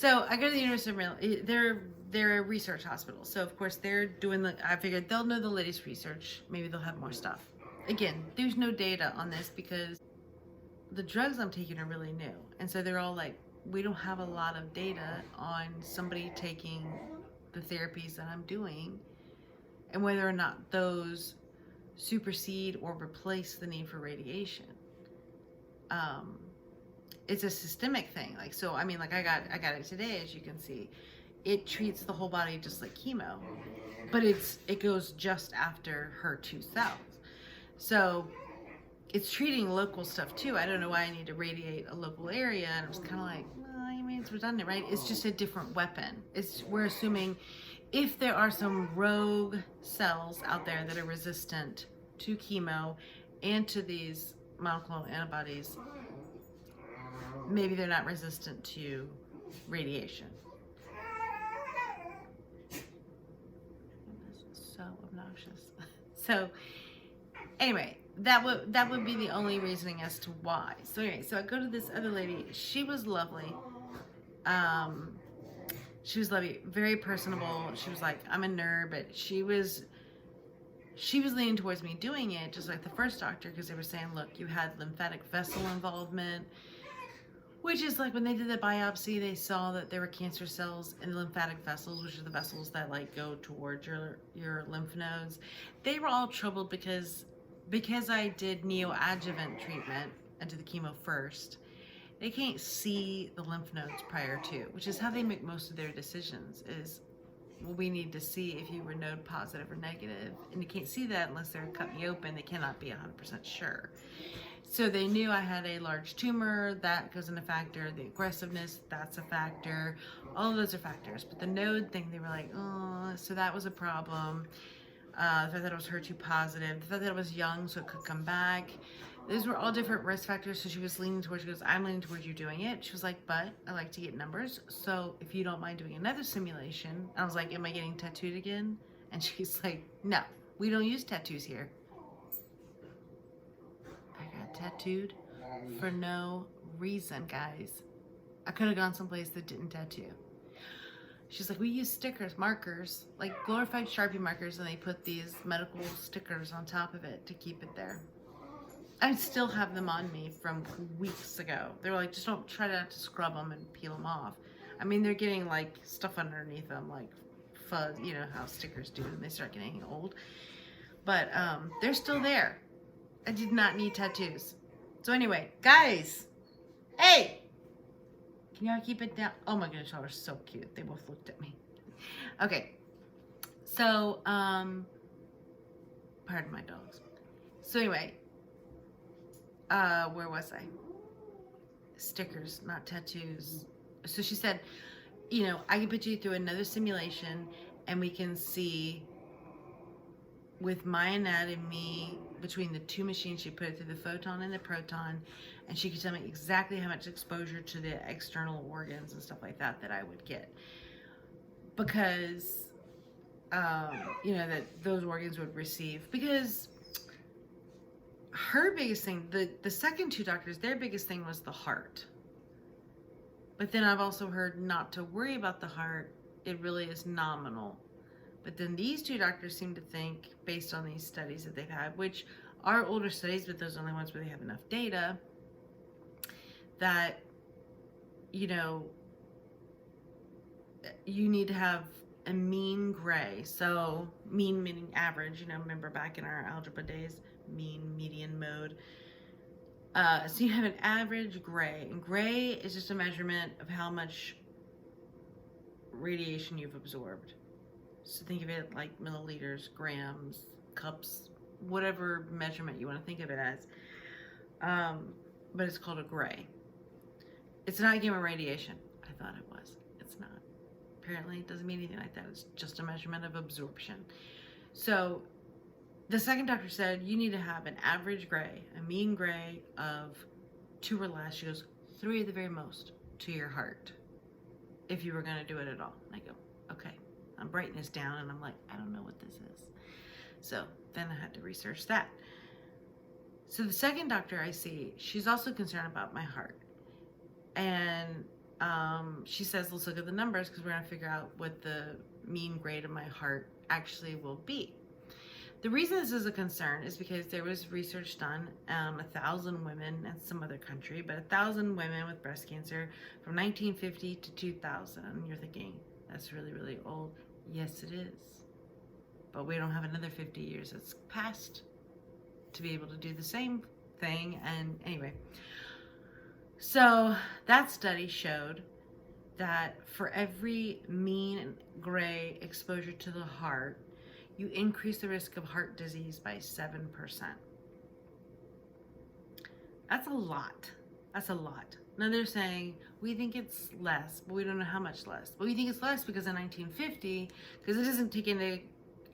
So I go to the University of Maryland. They're a research hospital, so of course they're doing the. I figured they'll know the latest research. Maybe they'll have more stuff. Again, there's no data on this because the drugs I'm taking are really new, and so they're all like, we don't have a lot of data on somebody taking the therapies that I'm doing, and whether or not those supersede or replace the need for radiation. Um, it's a systemic thing. Like, so I mean, like I got it today, as you can see. It treats the whole body just like chemo, but it goes just after HER2 cells. So it's treating local stuff too. I don't know why I need to radiate a local area, and I was kind of like, well, I mean, it's redundant, right? It's just a different weapon. We're assuming if there are some rogue cells out there that are resistant to chemo and to these monoclonal antibodies, maybe they're not resistant to radiation. So obnoxious. So anyway, that would be the only reasoning as to why. So anyway, so I go to this other lady. She was lovely. She was lovely, very personable. She was like, I'm a nerd, but she was leaning towards me doing it, just like the first doctor, because they were saying, look, you had lymphatic vessel involvement, which is like when they did the biopsy, they saw that there were cancer cells in the lymphatic vessels, which are the vessels that like go towards your lymph nodes. They were all troubled because I did neoadjuvant treatment and did the chemo first. They can't see the lymph nodes prior to, which is how they make most of their decisions. Is, well, we need to see if you were node positive or negative, and you can't see that unless they're cutting you open. They cannot be 100% sure. So they knew I had a large tumor. That goes into factor. The aggressiveness, that's a factor. All of those are factors. But the node thing, they were like, oh, so that was a problem. The fact that it was HER2 positive. The fact that it was young, so it could come back. Those were all different risk factors. So she was leaning towards, she goes, I'm leaning towards you doing it. She was like, but I like to get numbers. So if you don't mind doing another simulation. I was like, am I getting tattooed again? And she's like, no, we don't use tattoos here. Tattooed for no reason, guys. I could have gone someplace that didn't tattoo. She's like, we use stickers, markers, like glorified Sharpie markers, and they put these medical stickers on top of it to keep it there. I still have them on me from weeks ago. They were like, just don't try not to scrub them and peel them off. I mean, they're getting like stuff underneath them, like fuzz, you know how stickers do, and they start getting old. But they're still there. I did not need tattoos. So anyway, guys, hey, can y'all keep it down? Oh my goodness, y'all are so cute. They both looked at me. Okay, so, pardon my dogs. So anyway, where was I? Stickers, not tattoos. So she said, you know, I can put you through another simulation and we can see with my anatomy between the two machines. She put it through the photon and the proton, and she could tell me exactly how much exposure to the external organs and stuff like that I would get, because you know, that those organs would receive. Because her biggest thing, the second two doctors, their biggest thing was the heart. But then I've also heard not to worry about the heart. It really is nominal. But then these two doctors seem to think, based on these studies that they've had, which are older studies, but those are the only ones where they have enough data, that, you know, you need to have a mean gray. So mean meaning average, you know, remember back in our algebra days, mean, median, mode. So you have an average gray, and gray is just a measurement of how much radiation you've absorbed. So think of it like milliliters, grams, cups, whatever measurement you want to think of it as. But it's called a gray. It's not gamma radiation. I thought it was. It's not. Apparently it doesn't mean anything like that. It's just a measurement of absorption. So the second doctor said you need to have an average gray, a mean gray of 2 or less. She goes, 3 at the very most to your heart, if you were going to do it at all. And I go, okay. I'm writing this down, and I'm like, I don't know what this is. So then I had to research that. So the second doctor I see, she's also concerned about my heart. And she says, let's look at the numbers because we're going to figure out what the mean grade of my heart actually will be. The reason this is a concern is because there was research done on 1,000 women in some other country, but 1,000 women with breast cancer from 1950 to 2000. And you're thinking, that's really, really old. Yes, it is. But we don't have another 50 years that's passed to be able to do the same thing. And anyway, so that study showed that for every mean gray exposure to the heart, you increase the risk of heart disease by 7%. That's a lot. That's a lot. Now they're saying, we think it's less, but we don't know how much less. But we think it's less because in 1950, because it doesn't take into,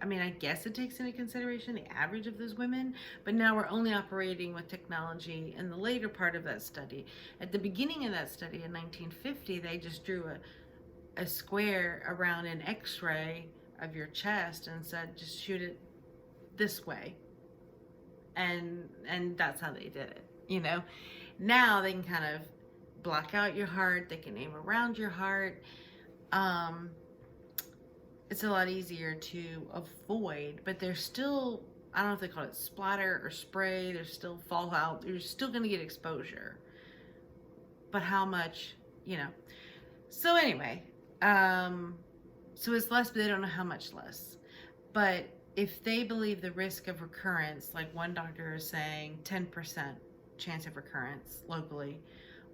I mean, I guess it takes into consideration the average of those women, but now we're only operating with technology in the later part of that study. At the beginning of that study in 1950, they just drew a square around an x-ray of your chest and said, just shoot it this way. And that's how they did it, you know? Now they can kind of block out your heart. They can aim around your heart. It's a lot easier to avoid, but there's still, I don't know if they call it splatter or spray. There's still fallout. You're still going to get exposure. But how much, you know? So anyway, so it's less, but they don't know how much less. But if they believe the risk of recurrence, like one doctor is saying 10% chance of recurrence locally,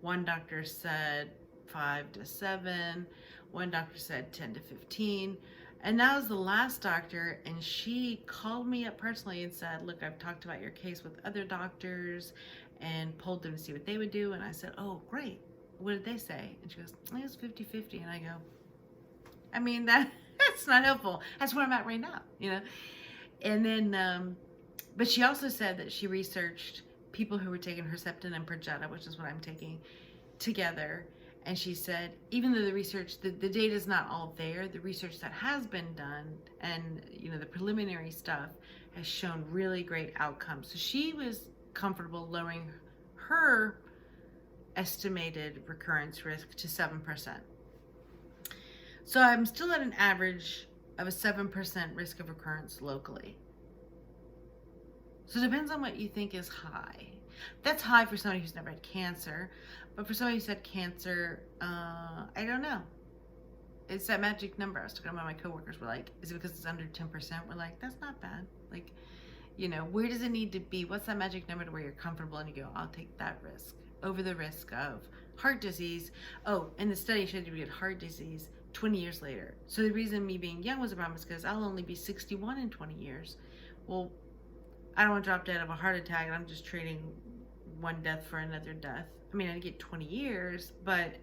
one doctor said 5 to 7, one doctor said 10 to 15, and that was the last doctor, and she called me up personally and said, look, I've talked about your case with other doctors and polled them to see what they would do, and I said, oh, great. What did they say? And she goes, I think it's 50-50, and I go, I mean, that's not helpful. That's where I'm at right now, you know? And then, but she also said that she researched people who were taking Herceptin and Perjeta, which is what I'm taking, together. And she said, even though the research, the data is not all there, the research that has been done and, you know, the preliminary stuff has shown really great outcomes. So she was comfortable lowering her estimated recurrence risk to 7%. So I'm still at an average of a 7% risk of recurrence locally. So it depends on what you think is high. That's high for somebody who's never had cancer, but for somebody who's had cancer, I don't know. It's that magic number. I was talking about my coworkers were like, is it because it's under 10%? We're like, that's not bad. Like, you know, where does it need to be? What's that magic number to where you're comfortable and you go, I'll take that risk over the risk of heart disease. Oh, and the study showed you get heart disease 20 years later. So the reason me being young was a problem is because I'll only be 61 in 20 years. Well, I don't want to drop dead of a heart attack, and I'm just trading one death for another death. I mean, I get 20 years, but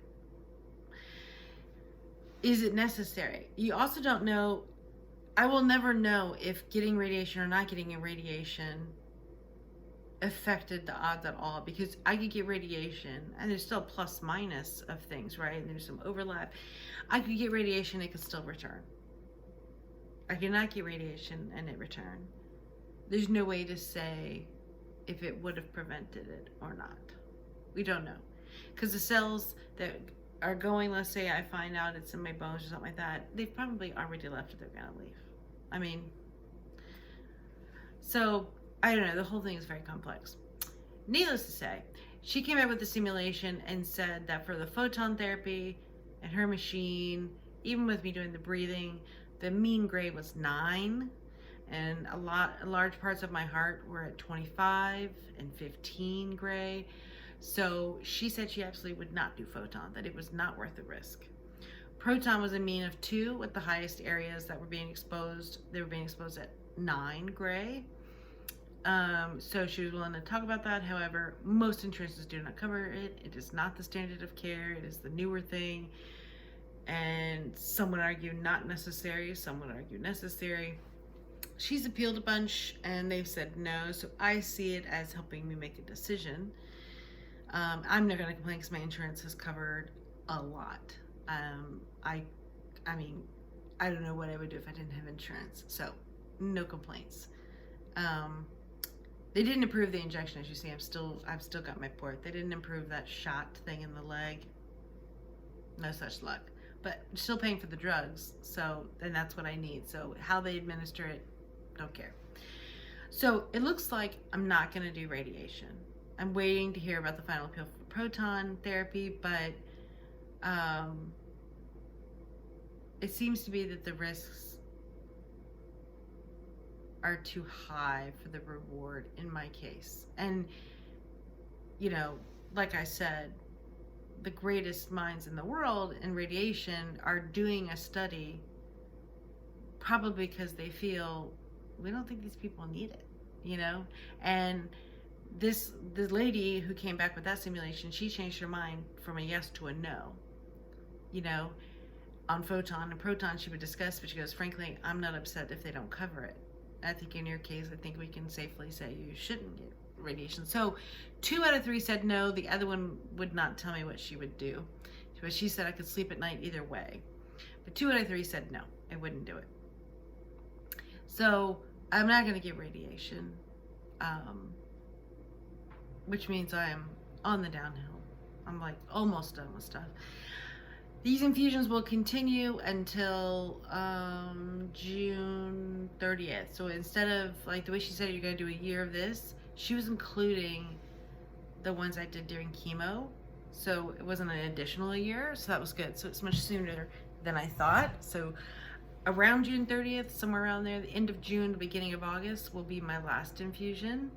is it necessary? You also don't know, I will never know if getting radiation or not getting a radiation affected the odds at all, because I could get radiation, and there's still plus minus of things, right? And there's some overlap. I could get radiation, it could still return. I could not get radiation and it return. There's no way to say if it would have prevented it or not. We don't know. Because the cells that are going, let's say I find out it's in my bones or something like that, they've probably already left if they're going to leave. I mean, so I don't know. The whole thing is very complex. Needless to say, she came up with the simulation and said that for the photon therapy and her machine, even with me doing the breathing, the mean grade was 9. And large parts of my heart were at 25 and 15 gray. So she said she absolutely would not do photon, that it was not worth the risk. Proton was a mean of 2 with the highest areas that were being exposed. They were being exposed at 9 gray. So she was willing to talk about that. However, most insurances do not cover it. It is not the standard of care. It is the newer thing. And some would argue not necessary. Some would argue necessary. She's appealed a bunch and they've said no, so I see it as helping me make a decision. I'm not going to complain because my insurance has covered a lot. I mean, I don't know what I would do if I didn't have insurance, so no complaints. They didn't approve the injection, as you see. I've still got my port. They didn't approve that shot thing in the leg. No such luck. But still paying for the drugs, so then that's what I need. So how they administer it, don't care. So it looks like I'm not going to do radiation. I'm waiting to hear about the final appeal for proton therapy, but it seems to be that the risks are too high for the reward in my case. And, you know, like I said, the greatest minds in the world in radiation are doing a study probably because they feel we don't think these people need it, you know? And the lady who came back with that simulation, she changed her mind from a yes to a no, you know, on photon and proton she would discuss, but she goes, frankly, I'm not upset if they don't cover it. I think in your case, I think we can safely say you shouldn't get radiation. So 2 out of 3 said no. The other one would not tell me what she would do. But she said I could sleep at night either way. But 2 out of 3 said no, I wouldn't do it. So I'm not going to get radiation, which means I am on the downhill. I'm like almost done with stuff. These infusions will continue until June 30th. So instead of, like the way she said, you're going to do a year of this, she was including the ones I did during chemo. So it wasn't an additional year, so that was good. So it's much sooner than I thought. So around June 30th, somewhere around there, the end of June, the beginning of August will be my last infusion.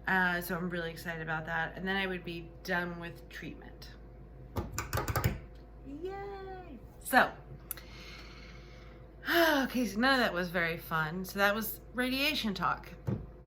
So I'm really excited about that. And then I would be done with treatment. Yay! So, okay, so none of that was very fun. So that was radiation talk.